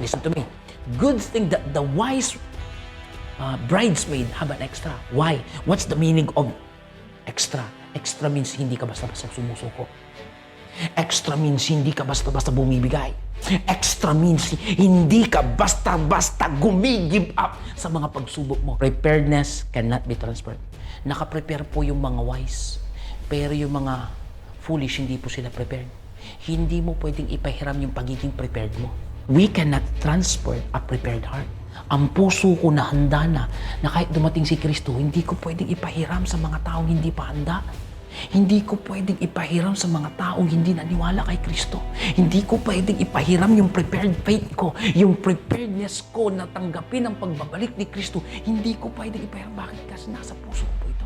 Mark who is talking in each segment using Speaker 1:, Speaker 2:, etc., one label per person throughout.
Speaker 1: Listen to me. Good thing that the wise bridesmaid have an extra. Why? What's the meaning of extra? Extra means hindi ka basta-basta sumusuko. Extra means hindi ka basta-basta bumibigay. Extra means hindi ka basta-basta gumi-give up sa mga pagsubok mo. Preparedness cannot be transferred. Naka-prepare po yung mga wise. Pero yung mga foolish, hindi po sila prepared. Hindi mo pwedeng ipahiram yung pagiging prepared mo. We cannot transfer a prepared heart. Ang puso ko na handa na kahit dumating si Kristo, hindi ko pwedeng ipahiram sa mga taong hindi pa handa. Hindi ko pwedeng ipahiram sa mga taong hindi naniwala kay Kristo. Hindi ko pwedeng ipahiram yung prepared faith ko, yung preparedness ko na tanggapin ang pagbabalik ni Kristo. Hindi ko pwedeng ipahiram. Bakit? Kasi nasa puso ko po ito.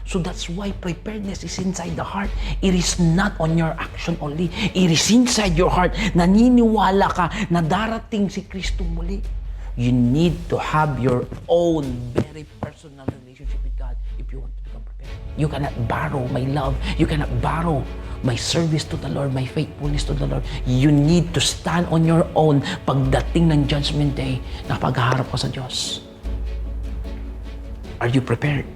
Speaker 1: So that's why preparedness is inside the heart. It is not on your action only. It is inside your heart. Naniniwala ka na darating si Kristo muli. You need to have your own very personal relationship with God if you want to become prepared. You cannot borrow my love. You cannot borrow my service to the Lord, my faithfulness to the Lord. You need to stand on your own pagdating ng Judgment Day na pagharap ka sa Diyos. Are you prepared?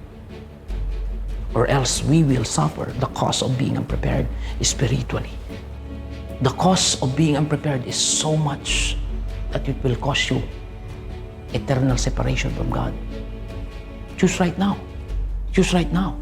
Speaker 1: Or else we will suffer the cost of being unprepared spiritually. The cost of being unprepared is so much that it will cost you eternal separation from God. Choose right now. Choose right now.